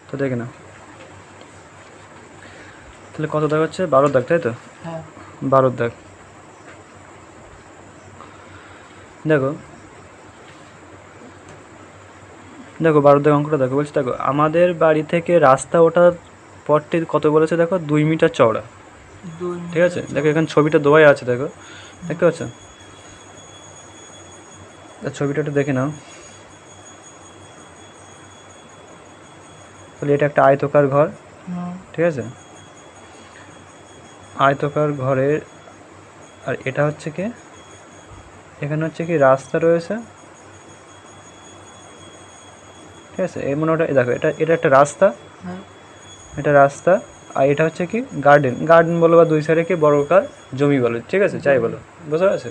তো দেখে না, তাহলে কত দাগ হচ্ছে? 12 দাগ, তাই তো? হ্যাঁ 12 দাগ। দেখো দেখো 12 দাগ অঙ্কটা দেখো, বলছি দেখো আমাদের বাড়ি থেকে রাস্তা ওঠার পথটি কত বলেছে দেখো, 2 মিটার চওড়া। 2 ঠিক আছে, দেখো এখানে ছবিটা দেওয়াই আছে, দেখো দেখতে পাচ্ছ? ছবিটা একটু দেখে নাও। তাহলে এটা একটা আয়তকার ঘর, ঠিক আছে? আয়তকার ঘরের, আর এটা হচ্ছে কি, এখানে হচ্ছে কি রাস্তা রয়েছে, ঠিক আছে? এই মনে ওটা দেখো, এটা এটা একটা রাস্তা, এটা রাস্তা, আর এটা হচ্ছে কি গার্ডেন, গার্ডেন বলো বা দুই সাইডে কি বর্গাকার জমি বলো, ঠিক আছে, যাই বলো, বুঝতে পারছো?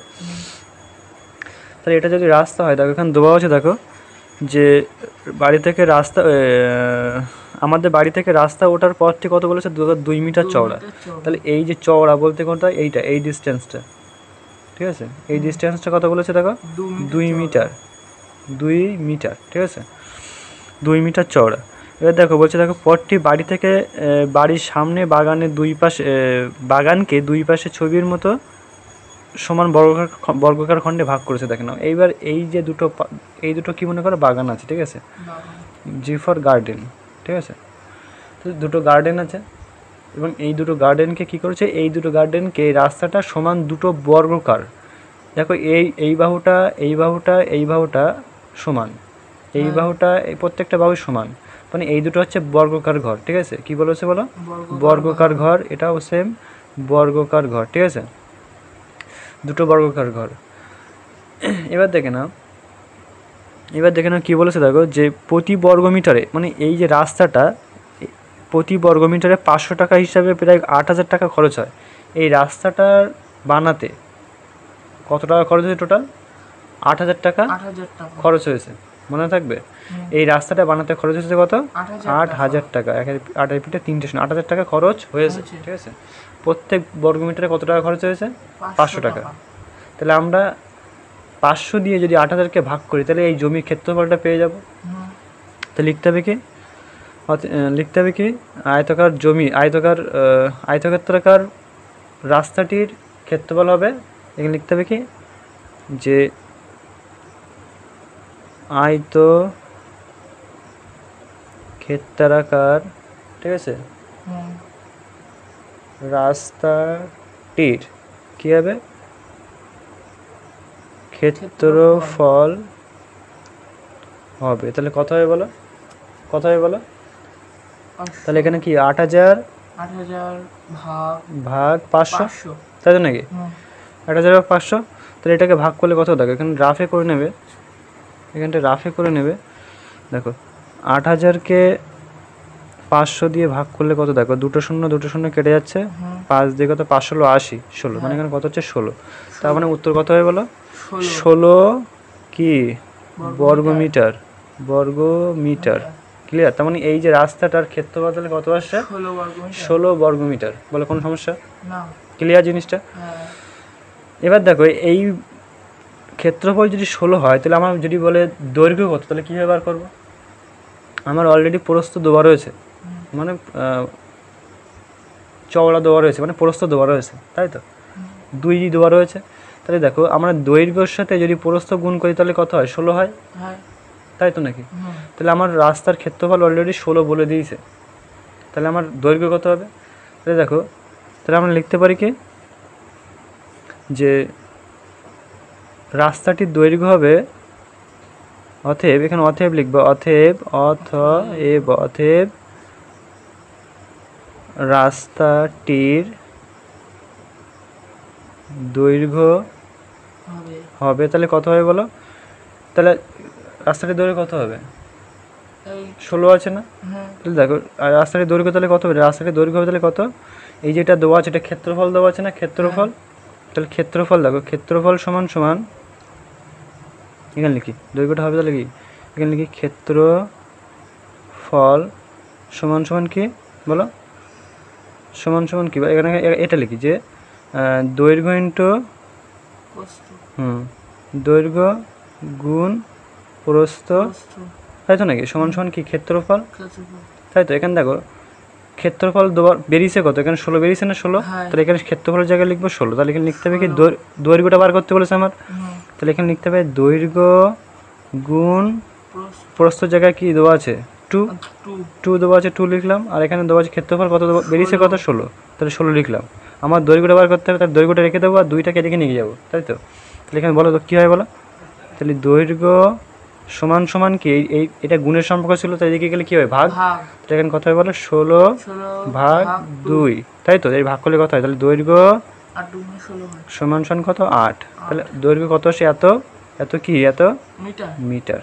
তাহলে এটা যদি রাস্তা হয়, দেখো এখানে দেওয়া আছে, দেখো যে বাড়ি থেকে রাস্তা, আমাদের বাড়ি থেকে রাস্তা ওঠার পথটি কত বলেছে, 2 মিটার চওড়া। তাহলে এই যে চওড়া বলতে কোনটা, এইটা, এই ডিস্টেন্সটা, ঠিক আছে? এই ডিস্টেন্সটা কত বলেছে দেখো, 2 মিটার, 2 মিটার, ঠিক আছে? 2 মিটার চওড়া। এবার দেখো বলছে, দেখো পথটি বাড়ি থেকে বাড়ির সামনে বাগানের দুই পাশে, বাগানকে দুই পাশে ছবির মতো সমান বর্গাকার খণ্ডে ভাগ করেছে, দেখে নাও। এইবার এই যে দুটো এই দুটো কী মনে করো, বাগান আছে, ঠিক আছে? জি ফর গার্ডেন, ঠিক আছে? তো দুটো গার্ডেন আছে, এবং এই দুটো গার্ডেনকে কী করেছে, এই দুটো গার্ডেনকে রাস্তাটা সমান দুটো বর্গাকার, দেখো এই বাহুটা, এই বাহুটা, এই বাহুটা সমান, এই বাহুটা, এই প্রত্যেকটা বাহু সমান, মানে এই দুটো হচ্ছে বর্গাকার ঘর, ঠিক আছে? কী বলেছে বলো, বর্গাকার ঘর, এটাও সেম বর্গাকার ঘর, ঠিক আছে? দুটো বর্গাকার ঘর। এবার দেখে নাও, এবার দেখে নাও কী বলেছে দেখো, যে প্রতি বর্গমিটারে, মানে এই যে রাস্তাটা প্রতি বর্গমিটারে 500 টাকা হিসাবে প্রায় 8,000 টাকা খরচ হয়। এই রাস্তাটার বানাতে কত টাকা খরচ হয়েছে? টোটাল 8,000 টাকা খরচ হয়েছে, মনে থাকবে? এই রাস্তাটা বানাতে খরচ হয়েছে কত? 8,000 টাকা। 8 ফিটে 3টে শূন্য, 8,000 টাকা খরচ হয়েছে, ঠিক আছে? প্রত্যেক বর্গমিটারে কত টাকা খরচ হয়েছে? 500 টাকা। তাহলে আমরা 500 দিয়ে যদি 8,000কে ভাগ করি, তাহলে এই জমির ক্ষেত্রফলটা পেয়ে যাব। তো লিখতে হবে কি, লিখতে হবে কি, আয়তকার জমি, আয়তক্ষেত্রাকার রাস্তাটির ক্ষেত্রফল হবে, এখানে লিখতে হবে কি, যে আয়তক্ষেত্রাকার, ঠিক আছে, রাস্তাটির কী হবে, ক্ষেত্রফল হবে। তাহলে কত হবে বলো, কত হবে বলো? তাহলে এখানে কি 8,000 ভাগ 500, তাই তো নাকি? 8,000 ভাগ 500, তাহলে এটাকে ভাগ করলে কত দেখো, এখানে রাফে করে নেবে, এখানটা রাফে করে নেবে। দেখো 8,000কে 500 দিয়ে ভাগ করলে কত দেখো, দুটো শূন্য কেটে যাচ্ছে, 5 দিয়ে কত, 5 ষোলো 80, 16, মানে এখানে কত হচ্ছে 16। তার মানে উত্তর কত হবে বলো, 16 কি বর্গমিটার, বর্গমিটার। ক্লিয়ার? তার মানে এই যে রাস্তাটার ক্ষেত্রফল তাহলে কত আসছে, 16 বর্গমিটার। বলে কোনো সমস্যা? ক্লিয়ার জিনিসটা? এবার দেখো এই ক্ষেত্রফল যদি 16 হয়, তাহলে আমার যদি বলে দৈর্ঘ্য কত, তাহলে কীভাবে বার করবো? আমার অলরেডি প্রস্থ দেওয়া রয়েছে, মানে চওড়া দেওয়া রয়েছে, মানে প্রস্থ দেওয়া রয়েছে, তাই তো? 2 দেওয়া রয়েছে। তাহলে দেখো আমরা দৈর্ঘ্যের সাথে যদি প্রস্থ গুণ করি, তাহলে কত হয়, 16 হয়, তাই তো নাকি? তাহলে আমার রাস্তার ক্ষেত্রফল অলরেডি 16 বলে দিয়েছে, তাহলে আমার দৈর্ঘ্য কত হবে? তাহলে দেখো, তাহলে আমরা লিখতে পারি কি, যে রাস্তাটির দৈর্ঘ্য হবে, অতএব, এখানে অতএব লিখবো, অতএব রাস্তাটির দৈর্ঘ্য হবে, তাহলে কত হবে বলো? তাহলে রাস্তাটির দৈর্ঘ্য কত হবে, 16 আছে না? তাহলে দেখো রাস্তাটির দৈর্ঘ্য তাহলে কত হবে, রাস্তাটির দৈর্ঘ্য হবে তাহলে কত, এই যেটা দেওয়া আছে এটা ক্ষেত্রফল দেওয়া আছে না, ক্ষেত্রফল। তাহলে ক্ষেত্রফল দেখো, ক্ষেত্রফল সমান সমান, এখানে লিখি দৈর্ঘ্যটা হবে, তাহলে কি এখানে লিখি, ক্ষেত্রফল সমান সমান কি বলো, সমান সমান কি, এখানে এটা লিখি যে দৈর্ঘ্য ইন্টু দৈর্ঘ্য গুণ প্রস্থ, তাই তো নাকি, সমান সমান কি ক্ষেত্রফল, তাই তো এখানে দেখো ক্ষেত্রফল বেরিয়েছে কত, এখানে 16 বেরিয়েছে না 16, তাহলে এখানে ক্ষেত্রফলের জায়গায় লিখবো 16, তাহলে এখানে লিখতে হবে কি দৈর্ঘ্যটা বার করতে বলেছে আমার, তাহলে এখানে লিখতে হবে দৈর্ঘ্য গুণ প্রস্থের জায়গায় কি দেওয়া আছে 2 দেওয়া আছে 2 লিখলাম, আর এখানে দেওয়া আছে ক্ষেত্রফল কত বেরিয়েছে কত 16, তাহলে 16 লিখলাম। আমার দৈর্ঘ্যটা বার করতে হবে, তার দৈর্ঘ্যটা রেখে দেবো আর 2টাকে এদিকে নিয়ে যাবো, তাই তো। তাহলে এখানে বলো তো কী হয় বলো, তাহলে দৈর্ঘ্য সমান সমান কি এই এটা গুণের সম্পর্ক ছিল, তাই এদিকে গেলে কী হয় ভাগ, তাহলে এখানে কত হয় বলো 16 ভাগ 2, তাই তো। এই ভাগ করলে কত হয়, তাহলে দৈর্ঘ্য সমান সমান কত 8, তাহলে দৈর্ঘ্য কত সে এত এত কি এত মিটার।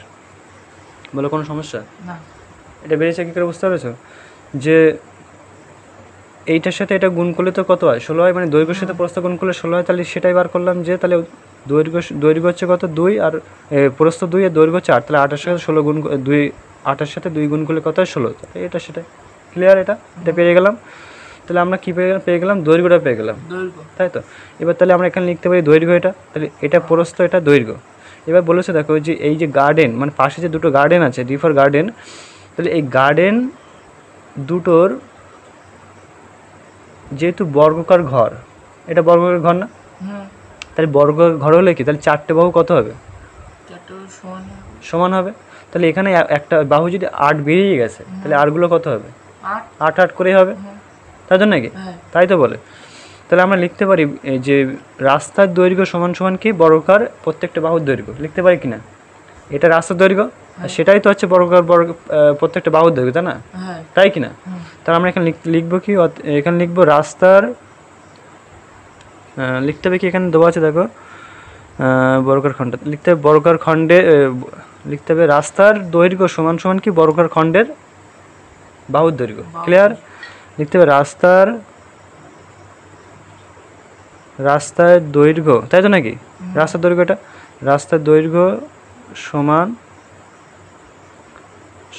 বলো কোনো সমস্যা না? এটা বেরিয়েছে কী করে বুঝতে পেরেছো, যে এইটার সাথে এটা গুণ করলে তো কত হয় 16 হয়, মানে দৈর্ঘ্যের সাথে প্রস্থ গুণ করলে 16 হয়, তাহলে সেটাই বার করলাম যে তাহলে দৈর্ঘ্য হচ্ছে কত 2 আর প্রস্থ 2 আর দৈর্ঘ্য 4, তাহলে 8 এর সাথে 16 গুণ 2 8 এর সাথে 2 গুণ করলে কত হয় 16, তাহলে এটা সেটাই ক্লিয়ার। এটা পেয়ে গেলাম, তাহলে আমরা কী পেয়ে গেলাম দৈর্ঘ্যটা পেয়ে গেলাম, তাই তো। এবার তাহলে আমরা এখানে লিখতে পারি দৈর্ঘ্য এটা, তাহলে এটা প্রস্থ এটা দৈর্ঘ্য। এবার বলেছে দেখো যে এই যে গার্ডেন মানে পাশে যে দুটো গার্ডেন আছে ডিফার গার্ডেন, তাহলে এই গার্ডেন দুটোর যেহেতু বর্গাকার ঘর, এটা বর্গাকার ঘর না, তাহলে বর্গাকার ঘর হলে কি তাহলে 4টে বাহু কত হবে সমান হবে, তাহলে এখানে একটা বাহু যদি 8 বেরিয়ে গেছে তাহলে আরগুলো কত হবে 8 8 করেই হবে, তাই জন্য নাকি, তাই তো বলে। তাহলে আমরা লিখতে পারি যে রাস্তার দৈর্ঘ্য সমান সমান কি বর্গাকার প্রত্যেকটা বাহুর দৈর্ঘ্য, লিখতে পারি কি না, এটা রাস্তার দৈর্ঘ্য আর সেটাই তো হচ্ছে বর্গাকার প্রত্যেকটা বাহুর দৈর্ঘ্য, তাই না, তাই কি না। তাহলে আমরা এখানে লিখবো কি, এখানে লিখবো রাস্তার, লিখতে হবে কি এখানে দেওয়া আছে দেখো বর্গাকার খণ্ড, লিখতে হবে বর্গাকার খণ্ডে লিখতে হবে রাস্তার দৈর্ঘ্য সমান সমান কি বর্গাকার খণ্ডের বাহুর দৈর্ঘ্য, ক্লিয়ার। লিখতে হবে রাস্তার দৈর্ঘ্য, তাই তো নাকি, রাস্তার দৈর্ঘ্যটা রাস্তার দৈর্ঘ্য সমান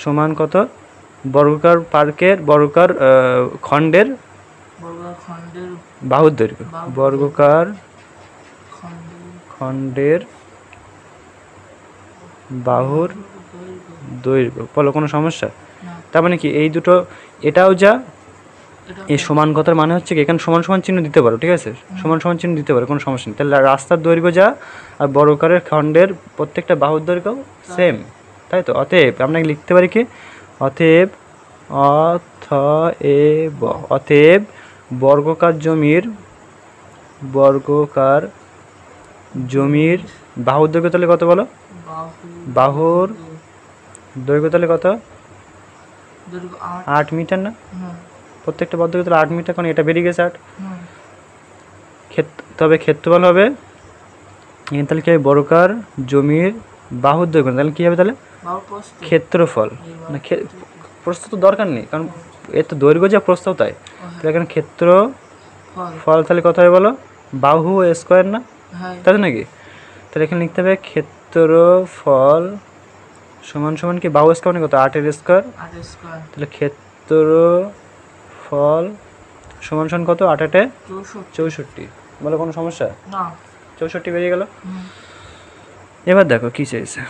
সমান কত বর্গাকার খণ্ডের বাহুর দৈর্ঘ্য, বর্গাকার খণ্ডের বাহুর দৈর্ঘ্য। বলো কোনো সমস্যা? তার মানে কি এই দুটো এটাও যা, এই সমান কথার মানে হচ্ছে কি এখানে সমান সমান চিহ্ন দিতে পারো, ঠিক আছে, সমান সমান চিহ্ন দিতে পারো কোনো সমস্যা নেই। তাহলে রাস্তার দৈর্ঘ্য যা আর বর্গাকারের খণ্ডের প্রত্যেকটা বাহুর দৈর্ঘ্য সেম, তাই তো। অতএব আমরা লিখতে পারি কি অতএব বর্গাকার জমির বাহুর দৈর্ঘ্য তাহলে কত বলো, বাহুর দৈর্ঘ্য তাহলে কত 8 মিটার না, প্রত্যেকটা বাহুর দৈর্ঘ্য তাহলে 8 মিটার, কারণ এটা বেরিয়ে গেছে 8। তবে ক্ষেত্রফল হবে তাহলে কি হবে বর্গাকার জমির বাহুর দৈর্ঘ্য, তাহলে কী হবে তাহলে ক্ষেত্রফল, না প্রস্থ তো দরকার নেই কারণ এর তো দৈর্ঘ্য যা প্রস্থ তাই, তাহলে এখানে ক্ষেত্রফল তাহলে কত হবে বলো বাহু স্কোয়ার না, তাই তো নাকি। তাহলে এখানে লিখতে হবে ক্ষেত্রফল সমান সমান কি বাহু স্কোয়ার মানে কত 8 এর স্কোয়ার, তাহলে ক্ষেত্রফল সমান সমান কত 8 8 64। বলো কোনো সমস্যা? 64 বেরিয়ে গেল। এবার দেখো কী চেয়েছে,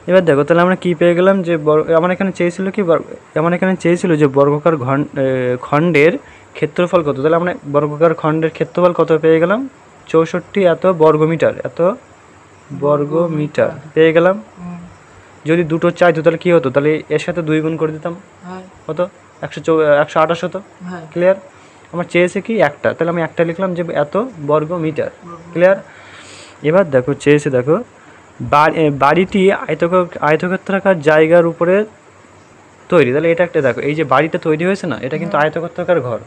এবার দেখো তাহলে আমরা কী পেয়ে গেলাম যে আমার এখানে চেয়েছিল যে বর্গাকার খণ্ডের ক্ষেত্রফল কত, তাহলে আমরা বর্গাকার খণ্ডের ক্ষেত্রফল কত পেয়ে গেলাম 64 এত বর্গমিটার পেয়ে গেলাম। যদি দুটো চাইতো তাহলে কী হতো, তাহলে এর সাথে 2 গুণ করে দিতাম, কত 128 হতো, ক্লিয়ার। আমার চেয়েছে কি একটা, তাহলে আমি একটা লিখলাম যে এত বর্গমিটার, ক্লিয়ার। এবার দেখো চেয়েছে দেখো বাড়িটি আয়তক্ষেত্রাকার জায়গার উপরে তৈরি, তাহলে এটা একটা দেখো এই যে বাড়িটা তৈরি হয়েছে না এটা কিন্তু আয়তক্ষেত্রাকার ঘর,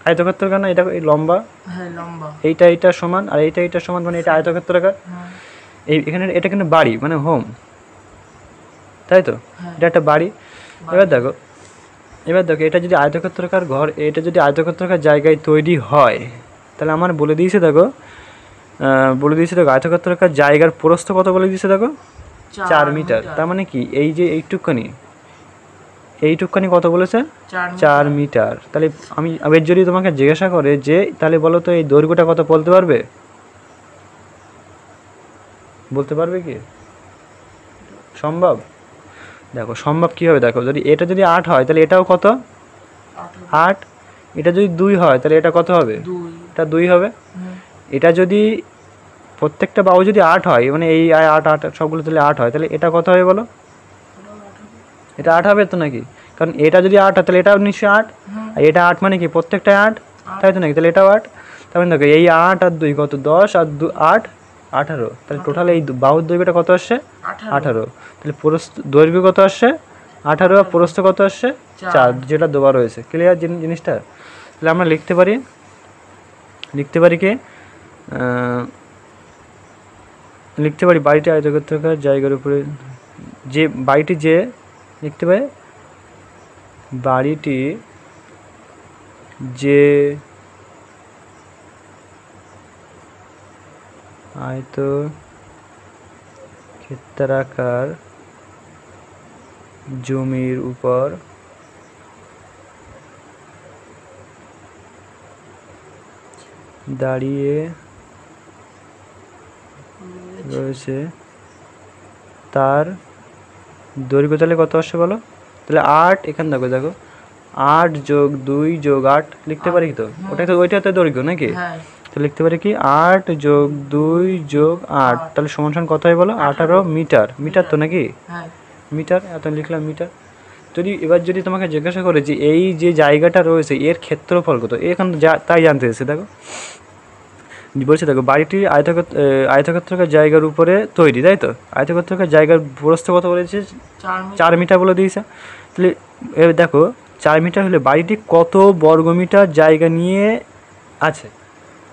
আয়তক্ষেত্রাকার না, এটা লম্বা, এইটা সমান আর এইটা সমান, মানে এটা আয়তক্ষেত্রাকার, এখানে এটা কিন্তু বাড়ি মানে হোম, তাই তো, এটা একটা বাড়ি। এবার দেখো এটা যদি আয়তক্ষেত্রাকার ঘর, এটা যদি আয়তক্ষেত্রাকার জায়গায় তৈরি হয় তাহলে আমার বলে দিয়েছে দেখো আয়তক্ষেত্রাকার জায়গার প্রস্থ কত বলে দিয়েছে দেখো 4 মিটার। তার মানে কি এই যে এইটুকখানি কত বলেছে 4 মিটার। তাহলে আমি আবার যদি তোমাকে জিজ্ঞাসা করে যে তাহলে বলো তো এই দৈর্ঘ্যটা কত বলতে পারবে কি সম্ভব? দেখো সম্ভব কী হবে, দেখো যদি এটা যদি 8 হয় তাহলে এটাও কত 8, এটা যদি 2 হয় তাহলে এটা কত হবে, এটা 2 হবে। এটা যদি প্রত্যেকটা বাহু যদি 8 হয়, মানে এই 8 8 সবগুলো তাহলে 8 হয়, তাহলে এটা কত হবে বলো, এটা 8 হবে তো নাকি, কারণ এটা যদি 8 হয় তাহলে এটাও নিশ্চয়ই 8, আর এটা 8 মানে কি প্রত্যেকটাই 8, তাই তো নাকি, তাহলে এটাও 8। তারপরে দেখো এই 8 আর 2 কত, 10 আর 2 8 18, তাহলে টোটাল এই বাহুর দৈর্ঘ্যটা কত আসছে 18, তাহলে প্রস্থ দৈর্ঘ্য কত আসছে 18 আর প্রস্থ কত আসছে 4, যেটা দেওয়া রয়েছে। ক্লিয়ার জিনিসটা? তাহলে আমরা লিখতে পারি কি লিখতে পারি বাড়িটি আয়তক্ষেত্রাকার জায়গার উপরে যে বাড়িটি, যে লিখতে পারি বাড়িটি যে আয়তক্ষেত্রাকার জমির উপর দাঁড়িয়ে রয়েছে তার দৈর্ঘ্য তাহলে কত আসছে বলো, তাহলে 8, এখানে দেখো 8 যোগ 2 যোগ 8 লিখতে পারি তো, ওইটা তো দৈর্ঘ্য নাকি, তো লিখতে পারি কি 8 যোগ 2 যোগ 8, তাহলে সমান কত হয় বলো 18 মিটার, মিটার তো নাকি, মিটার, এত লিখলাম মিটার। এবার যদি তোমাকে জিজ্ঞাসা করে যে এই যে জায়গাটা রয়েছে এর ক্ষেত্রফল কত, এখানে তাই জানতে এসেছে। দেখো বলছে, দেখো বাড়িটি আয়তক্ষেত্রাকার জায়গার উপরে তৈরি, তাই তো, আয়তক্ষেত্রাকার জায়গার প্রস্থ কত বলেছে 4 মিটার বলে দিয়েছে। তাহলে এবার দেখো 4 মিটার হলে বাড়িটি কত বর্গমিটার জায়গা নিয়ে আছে,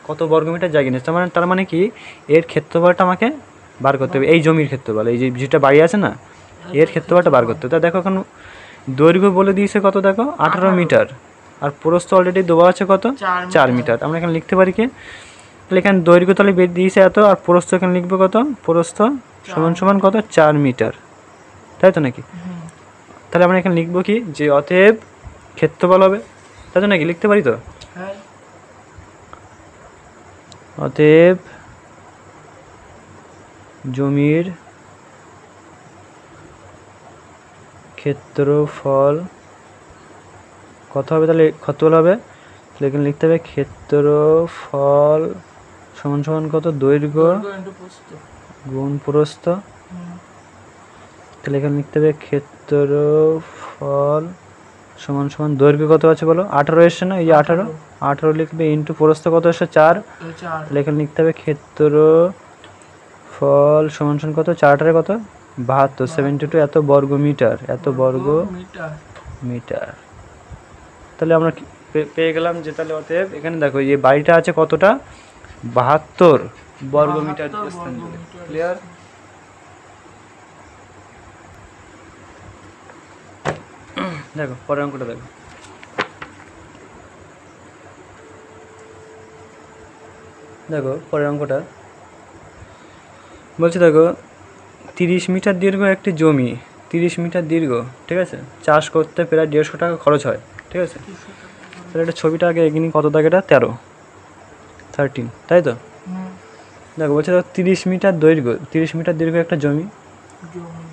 কত বর্গমিটার জায়গা নিয়ে, তার মানে কি এর ক্ষেত্রফলটা আমাকে বার করতে হবে, এই জমির ক্ষেত্রফল, এই যেটা বাড়ি আছে না এর ক্ষেত্রফলটা বার করতে হবে। তা দেখো এখন দৈর্ঘ্য বলে দিয়েছে কত, দেখো 18 মিটার, আর প্রস্থ অলরেডি দেওয়া আছে কত 4 মিটার। আমরা এখানে লিখতে পারি কি, তাহলে এখানে দৈর্ঘ্য তাহলে দিয়েছে এত, আর প্রস্থ এখানে লিখবো কত, প্রস্থ সমান কত 4 মিটার, তাই তো নাকি। তাহলে আমরা এখানে লিখবো কি যে অতএব ক্ষেত্রফল হবে, তাই তো নাকি, লিখতে পারি তো, অতএব জমির ক্ষেত্রফল কত হবে, তাহলে ক্ষেত্রফল হবে, তাহলে এখানে লিখতে হবে ক্ষেত্রফল সমান কত, দৈর্ঘ্য গুণ প্রস্থ, তাহলে এখানে লিখতে হবে ক্ষেত্রফল সমান দৈর্ঘ্য কত আছে বলো 18 এসছে না, এই যে 18 লিখবে ইন্টু প্রস্থ কত এসছে 4, তাহলে এখানে লিখতে হবে ক্ষেত্রফল সমান কত 4 কত 72, 72 এত বর্গ মিটার, মিটার। তাহলে আমরা পেয়ে গেলাম যে তাহলে অতএব এখানে দেখো এই বাড়িটা আছে কতটা 72 বর্গ মিটার স্থান জুড়ে। ক্লিয়ার? দেখো পরের অঙ্কটা দেখো পরের অঙ্কটা বলছে, দেখো 30 মিটার দীর্ঘ একটি জমি, 30 মিটার দীর্ঘ, ঠিক আছে, চাষ করতে প্রায় 150 টাকা খরচ হয়, ঠিক আছে। তাহলে একটা ছবিটা আগে এগিয়ে কত দাগেটা 13, তাই তো। দেখো বলছে দেখো 30 মিটার দীর্ঘ একটা জমি,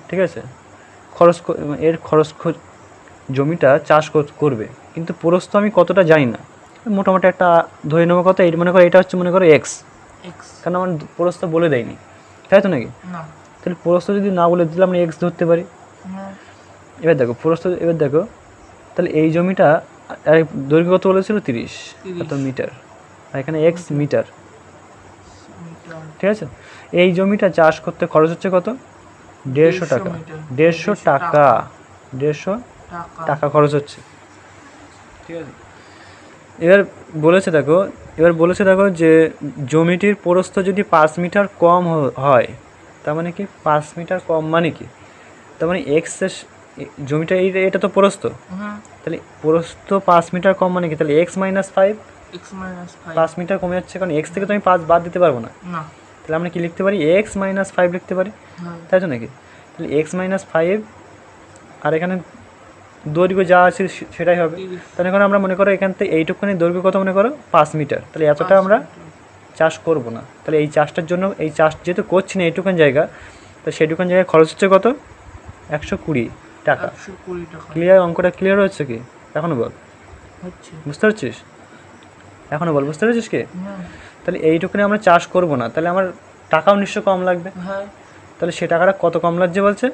ঠিক আছে, খরচ জমিটা চাষ করবে, কিন্তু প্রস্থ আমি কতটা জানি না, মোটামুটি একটা ধরে নেবো কত, এই মনে করো এটা হচ্ছে মনে করো এক্স, কারণ আমার প্রস্থ বলে দেয়নি, তাই তো নাকি। তাহলে প্রস্থ যদি না বলে দিলে আমরা এক্স ধরতে পারি। এবার দেখো এবার দেখো তাহলে এই জমিটা দৈর্ঘ্য কত বলেছিল 30 কত মিটার, আর এখানে এক্স মিটার, ঠিক আছে। এই জমিটা চাষ করতে খরচ হচ্ছে কত 150 টাকা, 150 টাকা খরচ হচ্ছে, ঠিক আছে। এবার বলেছে দেখো যে জমিটির প্রস্থ যদি 5 মিটার কম হয়, তার মানে কি 5 মিটার কম মানে কি, তার মানে এক্স জমিটা এটা তো প্রস্থ, তাহলে প্রস্থ 5 মিটার কম মানে কি, তাহলে এক্স মাইনাস 5, 5 মিটার কমে যাচ্ছে, কারণ এক্স থেকে তো আমি 5 বাদ দিতে পারবো না, তাহলে আমরা কি লিখতে পারি এক্স মাইনাস 5 লিখতে পারি, তাই তো নাকি। তাহলে এক্স মাইনাস 5, আর এখানে দৈর্ঘ্য যা আছে সেটাই হবে। তাহলে এখন আমরা মনে করো এখান থেকে এইটুকুনি দৈর্ঘ্য কত মনে করো 5 মিটার, তাহলে এতটা আমরা চাষ করব না, তাহলে এই চাষটার জন্য যেহেতু করছি না এইটুকুন জায়গা, তো সেইটুকুন জায়গায় খরচ হচ্ছে কত 120, টাকা। 120 টাকা ক্লিয়ার? অঙ্কটা ক্লিয়ার হচ্ছে কি এখনো? বল, হচ্ছে বুঝতে পারছিস? এখনো বল, বুঝতে পারছিস কি? না। তাহলে এইটুকুনি আমরা চাষ করব না, তাহলে আমার টাকাও নিশ্চয় কম লাগবে। হ্যাঁ তাহলে সে টাকাটা কত কম লাগছে বলছে?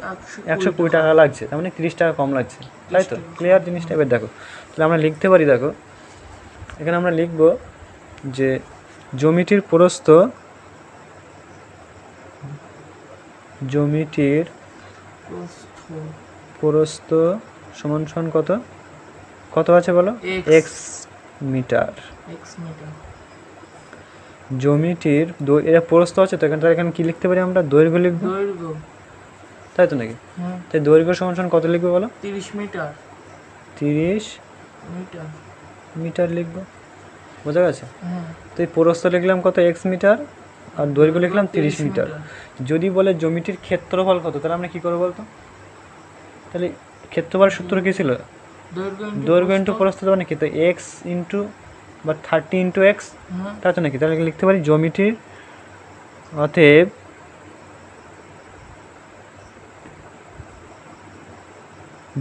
120 টাকা লাগছে, তার মানে 30 টাকা কম লাগছে, তাই তো? ক্লিয়ার জিনিসটা? এবার দেখো, তাহলে আমরা লিখতে পারি, দেখো এখানে আমরা লিখব যে জমিটির প্রস্থ প্রস্থ সমান সমান কত কত আছে বলো? X metre. জমিটির এটা প্রস্থ আছে, তো এখানে কি লিখতে পারি আমরা? দৈর্ঘ্য লিখবো, তাই তো নাকি? তাই দৈর্ঘ্য সমান সমান কত লিখবো বলো? 30 মিটার। 30 মিটার লিখবো, বোঝা গেছে? তো এই প্রস্থ লিখলাম কত? এক্স মিটার, আর দৈর্ঘ্য লিখলাম 30 মিটার। যদি বলে জমিটির ক্ষেত্রফল কত, তাহলে আমরা কী করবো বলতো? তাহলে ক্ষেত্রফল সূত্র কী ছিল? দৈর্ঘ্য ইন্টু প্রস্থ, মানে কি? তো এক্স ইন্টু বা 30 ইন্টু এক্স, তাই তো নাকি? তাহলে লিখতে পারি জমিটির, অতএব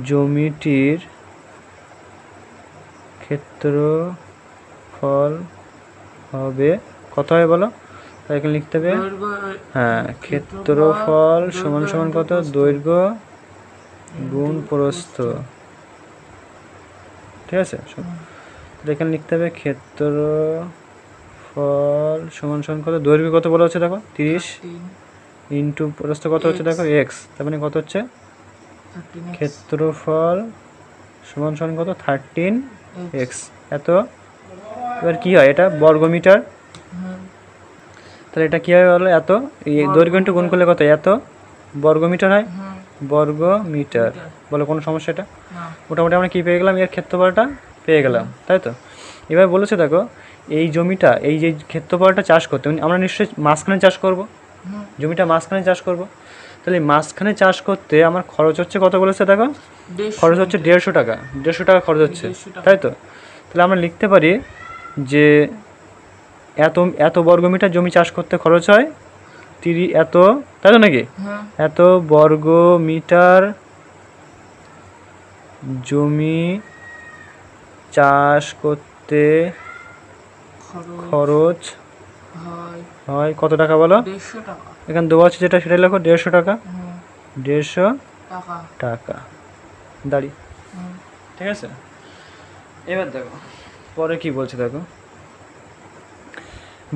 জমিটির ক্ষেত্রফল হবে কত হয় বলো? তাই এখানে লিখতে হবে, হ্যাঁ, ক্ষেত্রফল সমান সমান কত? দৈর্ঘ্য গুণ প্রস্থ, ঠিক আছে? এখানে লিখতে হবে ক্ষেত্রফল সমান সমান কত? দৈর্ঘ্য কত বলা হচ্ছে দেখো? 30 ইন্টু প্রস্থ কত হচ্ছে দেখো? এক্স, তার মানে কত হচ্ছে? ক্ষেত্রফল সমান সমান কত? 13 এক্স, এত। এবার কী হয়? এটা বর্গমিটার, তাহলে এটা কী হবে বলো? এত দৈর্ঘ্য ইন্টু গুণ করলে কত? এত বর্গমিটার হয়, বর্গমিটার। বলো কোনো সমস্যা? এটা মোটামুটি আমরা কী পেয়ে গেলাম? এর ক্ষেত্রফলটা পেয়ে গেলাম, তাই তো? এবার বলেছে দেখো, এই জমিটা, এই যে ক্ষেত্রফলটা চাষ করতে আমরা নিশ্চয়ই মাঝখানে চাষ করব, জমিটা মাঝখানে চাষ করব। তাহলে মাঝখানে চাষ করতে আমার খরচ হচ্ছে কত বলেছে দেখো? খরচ হচ্ছে 150 টাকা। 150 টাকা খরচ হচ্ছে, তাই তো? তাহলে আমরা লিখতে পারি যে এত বর্গমিটার জমি চাষ করতে খরচ হয় 30, এত, তাই তো নাকি? এত বর্গমিটার জমি চাষ করতে খরচ হয় কত টাকা বলো? এখানে দেওয়া আছে যেটা, সেটাই লেখো, 150 টাকা। 150 টাকা দাঁড়ি, ঠিক আছে? এবার দেখো পরে কি বলছে, দেখো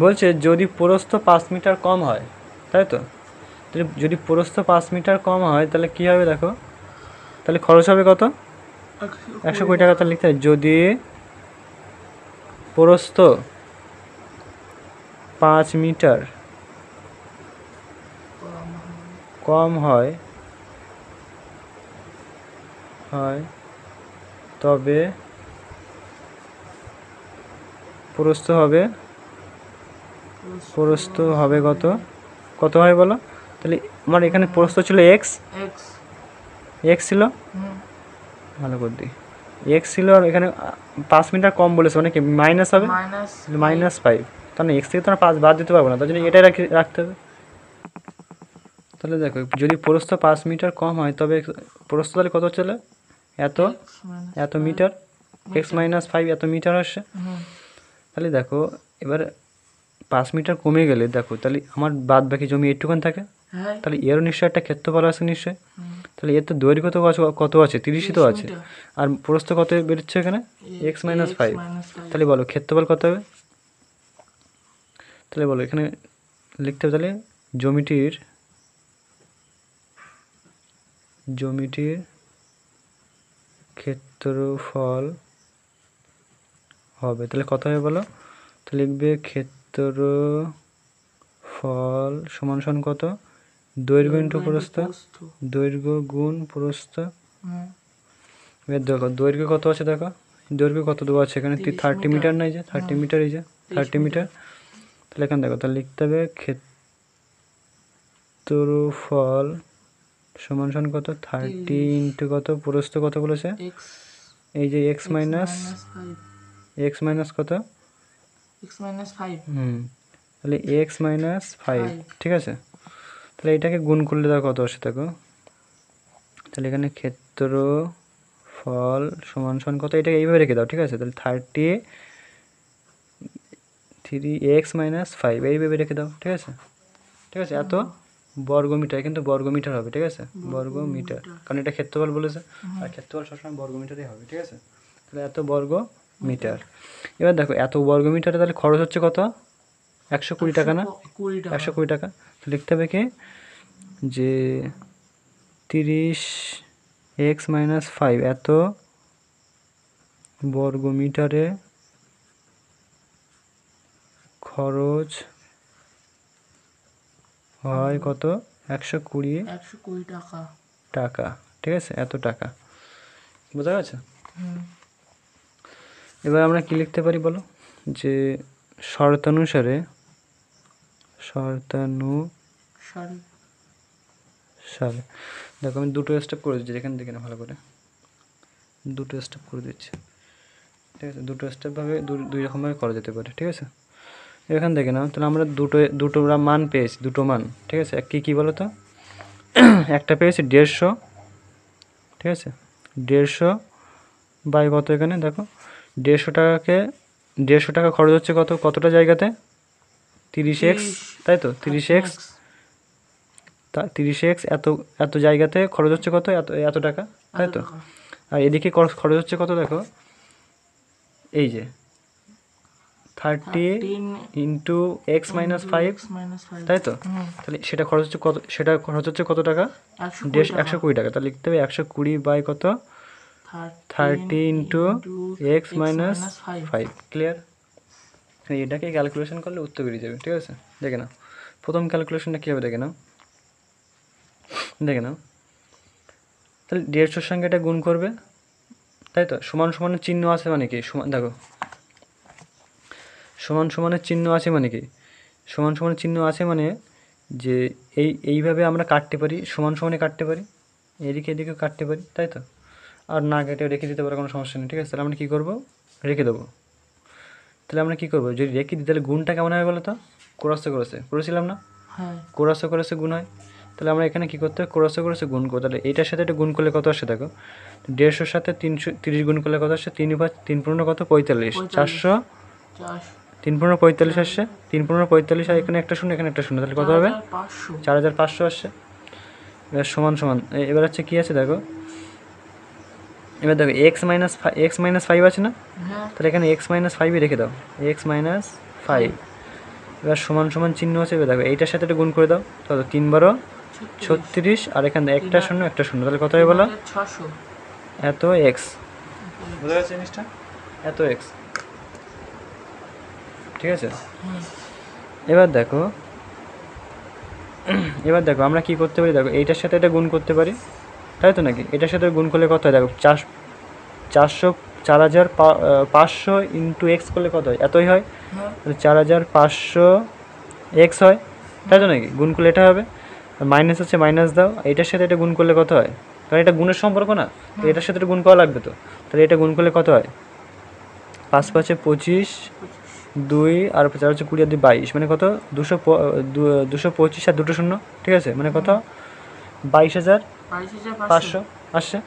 বলছে যদি প্রস্থ 5 মিটার কম হয়, তাই তো? তাহলে যদি প্রস্থ 5 মিটার কম হয় তাহলে কী হবে দেখো? তাহলে খরচ হবে কত? 120 টাকা। তাহলে লিখতে হয় যদি প্রস্থ 5 মিটার কম হয় তবে প্রস্থ হবে কত হয় বলো? তাহলে আমার এখানে প্রস্থ ছিল এক্স ছিল, ভালো করে দিই, এক্স ছিল, আর এখানে 5 মিটার কম বলেছে, মানে কি মাইনাস হবে? -5। তাহলে এক্স থেকে তো আমরা 5 বাদ দিতে পারবো না, তার জন্য এটাই রাখতে হবে। তাহলে দেখো, যদি প্রস্থ 5 মিটার কম হয় তবে প্রস্থ তাহলে কত হচ্ছে? এত মিটার, x-5 এত মিটার আসছে। তাহলে দেখো এবার 5 মিটার কমে গেলে দেখো, তাহলে আমার বাদ বাকি জমি এইটুকুন থাকে, তাহলে এরও নিশ্চয়ই একটা ক্ষেত্রফল আছে নিশ্চয়ই। তাহলে এর তো দৈর্ঘ্য তো কত আছে? 30ই তো আছে, আর প্রস্থ কত বেরোচ্ছে এখানে? x-5। তাহলে বলো ক্ষেত্রফল কত হবে? তাহলে বলো এখানে লিখতে হবে, তাহলে জমিটির ক্ষেত্রফল হবে, তাহলে কত হবে বলো? তো লিখবে ক্ষেত্রফল সমান সমান কত? দৈর্ঘ্য ইন্টু প্রস্থ, দৈর্ঘ্য গুণ প্রস্থ। এবার দেখো দৈর্ঘ্য কত আছে দেখো, দৈর্ঘ্য কত দেওয়া আছে এখানে? 30 মিটার, নাই যে 30 মিটার, এই যে 30 মিটার। তাহলে এখানে দেখো, তাহলে লিখতে হবে ক্ষেত্রফল সমান সমান কত? 30 ইন্টু কত? প্রস্থ কত বলেছে? এই যে x মাইনাস কত? x-5। তাহলে x-5, ঠিক আছে? তাহলে এটাকে গুণ করলে দেখো কত আসে দেখো। তাহলে এখানে ক্ষেত্রফল সমান সমান কত, এটাকে এইভাবে রেখে দাও, ঠিক আছে? তাহলে 33x-5 এইভাবে রেখে দাও, ঠিক আছে? ঠিক আছে, এত বর্গমিটার, কিন্তু বর্গমিটার হবে, ঠিক আছে? বর্গমিটার, কারণ এটা ক্ষেত্রফল বলেছে, আর ক্ষেত্রফল সবসময় বর্গমিটারই হবে, ঠিক আছে? তাহলে এত বর্গ মিটার। এবার দেখো এত বর্গমিটারে তাহলে খরচ হচ্ছে কত? 120 টাকা না? 20 টাকা। 120 টাকা। তো লিখতে হবে কি যে 30x-5 এত বর্গমিটারে খরচ হয় কত? 120 120 টাকা। টাকা, ঠিক আছে? এত টাকা, বোঝা গেছে? হুম। এবার আমরা কি লিখতে পারি বলো? যে শর্তানুসারে সারে, দেখো আমি দুটো স্টেপ করে দিচ্ছি, এখান থেকে না ভালো করে দুটো স্টেপ করে দিচ্ছি, ঠিক আছে? দুটো স্টেপভাবে দুই রকমভাবে করা যেতে পারে, ঠিক আছে? এখান থেকে না, তাহলে আমরা দুটো মান পেয়েছি, দুটো মান, ঠিক আছে? কী বলো তো? একটা পেয়েছি 150, ঠিক আছে? 150 বাই কত, এখানে দেখো 150 টাকা খরচ হচ্ছে কতটা জায়গাতে? 30x, তাই তো? 30x 30x এত জায়গাতে খরচ হচ্ছে কত? এত টাকা, তাই তো? আর এদিকে খরচ হচ্ছে কত দেখো, এই যে 30 ইন্টু x মাইনাস 5, তাই তো? তাহলে সেটা খরচ হচ্ছে কত? সেটা খরচ হচ্ছে কত টাকা? 120 টাকা। তাহলে লিখতে হবে 120 বাই কত? 30 ইন্টু x মাইনাস 5। ক্লিয়ার? এটাকে ক্যালকুলেশন করলে উত্তর বেরিয়ে যাবে, ঠিক আছে? দেখে নাও প্রথম ক্যালকুলেশনটা কী হবে, দেখে নাও। তাহলে 150-র সঙ্গে এটা গুণ করবে, তাই তো? সমান সমানের চিহ্ন আছে মানে কি? দেখো সমান সমানের চিহ্ন আছে মানে কি? সমান সমানের চিহ্ন আছে মানে যে এইভাবে আমরা কাটতে পারি, সমান সমানে কাটতে পারি, এদিকে এদিকেও কাটতে পারি, তাই তো? আর না কেটে রেখে দিতে পারে, কোনো সমস্যা নেই, ঠিক আছে? তাহলে আমরা কী করবো? রেখে দেবো। তাহলে আমরা কী করবো? যদি রেখে দিই তাহলে গুণটা কেমন হবে বলো তো? ক্রসে করেছিলাম না? হ্যাঁ। ক্রসে গুণ হয়। তাহলে আমরা এখানে কী করতে হবে? ক্রসে গুণ করবো। তাহলে এইটার সাথে এটা গুণ করলে কত আসে দেখো? 150-র সাথে 330 গুণ করলে কত আসে? 3 পূর্ণ কত? 45। 400 3 পূর্ণ 45 আসছে। 3 পূর্ণ 45 আর এখানে একটা শূন্য, এখানে একটা শূন্য, তাহলে কত হবে? 4500 আসছে। এবার সমান এবার হচ্ছে কী আছে দেখো, এবার দেখো x মাইনাস 5 আছে না? তাহলে এখানে x মাইনাস 5ই রেখে দাও, x মাইনাস 5। এবার সমান চিহ্ন আছে, এবার দেখো এইটার সাথে এটা গুণ করে দাও, তত 3 12 36, আর এখানে একটা শূন্য, তাহলে কত হবে বলো? এত x। বোঝা যাচ্ছে জিনিসটা? এত x, ঠিক আছে? এবার দেখো আমরা কি করতে পারি দেখো, এইটার সাথে এটা গুণ করতে পারি, তাই তো নাকি? এটার সাথে গুণ করলে কত হয় দেখো? 4500 ইন্টু এক্স করলে কত হয়? এতই হয়। তাহলে 4500 এক্স হয়, তাই তো নাকি? গুণ করলে এটা হবে, মাইনাস আছে মাইনাস দাও, এটার সাথে এটা গুণ করলে কত হয়? কারণ এটা গুণের সম্পর্ক না, তো এটার সাথে এটা গুণ করা লাগবে তো। তাহলে এটা গুণ করলে কত হয়? 5 5 25, 2 আর 4 হচ্ছে 20 আর 2 22, মানে কত? 225 আর 2 শূন্য, ঠিক আছে? মানে কত? 22,500 আসছে।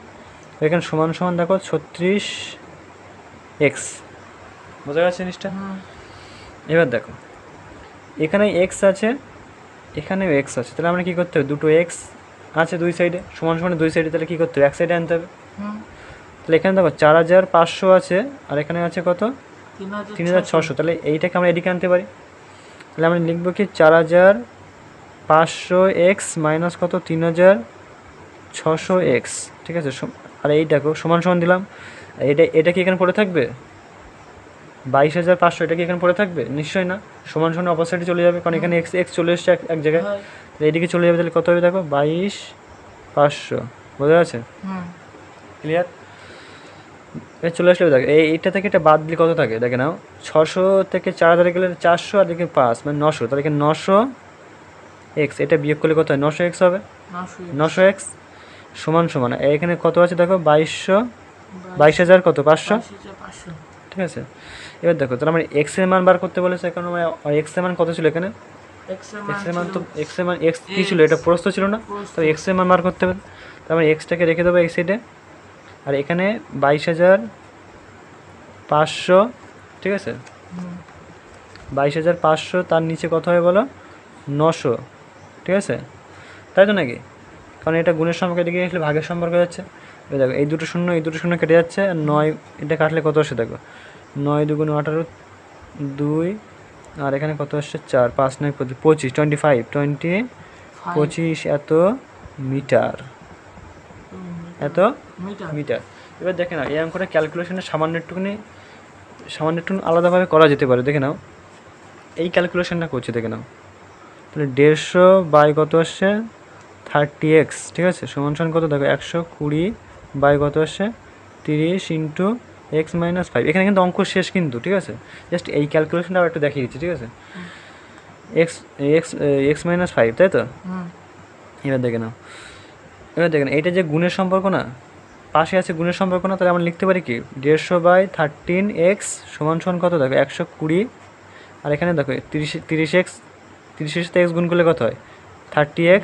এখানে সমান দেখো 36x। বোঝা যাচ্ছে জিনিসটা? এবার দেখো এখানে x আছে, এখানেও x আছে, তাহলে আমরা কী করতে হবে? দুটো x আছে দুই সাইডে, সমান দুই সাইডে, তাহলে কী করতে হবে? এক সাইডে আনতে হবে। তাহলে এখানে দেখো 4500 আছে, আর এখানে আছে কত? 3600। তাহলে এইটাকে আমরা এদিকে আনতে পারি। তাহলে আমরা লিখবো কি 4500x মাইনাস কত? 3600x, ঠিক আছে? আর এই দেখো সমান দিলাম, এটা কি এখানে পড়ে থাকবে? 22,500 এটা কি এখানে পড়ে থাকবে? নিশ্চয়ই না। সমান অপোজিটে চলে যাবে, কারণ এখানে x চলে এসছে এক জায়গায়, তাহলে এইদিকে চলে যাবে। তাহলে কত হবে দেখো? 22,500। বোঝা যাচ্ছে? ক্লিয়ার? চলে আসলে দেখো এইটা থেকে এটা বাদ দিলে কত থাকে দেখে নাও। 600 থেকে 4000 গেলে 400, আর দেখে 5 মানে 900, তাহলে এখানে 900x, এটা বিয়োগ করলে কত হয়? 900x হবে। 900x সমান এখানে কত আছে দেখো? 22,000 কত? 500, ঠিক আছে? এবার দেখো তাহলে আমরা x এর মান বার করতে বলেছে, এখন আমরা x এর মান কত ছিল এখানে? x এর মান x কী ছিল? এটা প্রস্থ ছিল না? তো x এর মান বার করতে হবে, তাহলে আমরা এক্সটাকে রেখে দেবো এই সাইডে, আর এখানে 22,500, ঠিক আছে, 22,500, তার নিচে কত হয় বলো? 900, ঠিক আছে, তাই তো নাকি? কারণ এটা গুণের সম্পর্কে দিকে আসলে ভাগের সম্পর্ক যাচ্ছে। দেখো এই দুটো শূন্য কেটে যাচ্ছে, আর 9 এটা কাটলে কত আসে দেখো, 9 2 18, 2, আর এখানে কত আসছে 4, 5 9 25, 25 এত মিটার, এত মিটার। মিটার। এবার দেখে নাও এই অঙ্কটা ক্যালকুলেশনে সামান্য একটু আলাদাভাবে করা যেতে পারে। দেখে নাও এই ক্যালকুলেশনটা করছি, দেখে নাও তাহলে 150 বাই কত আসছে 30x, ঠিক আছে, সমান কত দেখো 120 বাই কত আসছে 30 ইন্টু x মাইনাস 5। এখানে কিন্তু অঙ্ক শেষ কিন্তু, ঠিক আছে, জাস্ট এই ক্যালকুলেশনটা আবার একটু দেখিয়ে দিচ্ছি, ঠিক আছে। এক্স মাইনাস 5, তাই তো? এবার দেখে নাও এইটা যে গুণের সম্পর্ক না, পাশে আছে গুণের সম্পর্ক না, তাহলে আমরা লিখতে পারি কি 150 বাই 13x সমান কত দেখো 120, আর এখানে দেখো 30x, 30 সাথে x গুণ করলে কত হয় 30x,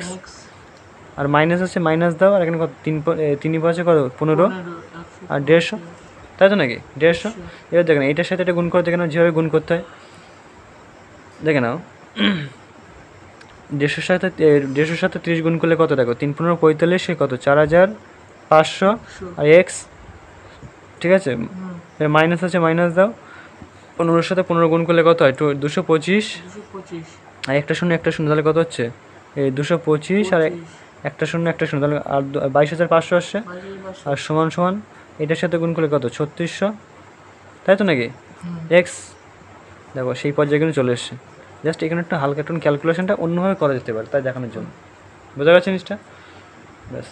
আর মাইনাস আছে মাইনাস দাও, আর এখানে কত 3 পাশে কত 15, আর 150, তাই তো নাকি 150। এবার দেখেন এইটার সাথে এটা গুণ করে দেখে নাও যেভাবে গুণ করতে হয়, দেখে নাও 150 সাথে 30 গুণ করলে কত দেখো 3 15 45, কত 4,500, আর এক্স, ঠিক আছে, মাইনাস আছে মাইনাস দাও, 15 সাথে 15 গুণ করলে কত হয় 225, আর একটা শূন্য তাহলে কত হচ্ছে এই 225, আর একটা শূন্য তাহলে আর 22,500 আসছে, আর সমান এটার সাথে গুণ করলে কত 3600, তাই তো নাকি এক্স। দেখো সেই পর্যায়ে কিন্তু চলে এসছে, জাস্ট এখানে একটা হালকা একটু ক্যালকুলেশনটা অন্যভাবে করা যেতে পারে তাই দেখানোর জন্য, বোঝা গেছে জিনিসটা, ব্যাস।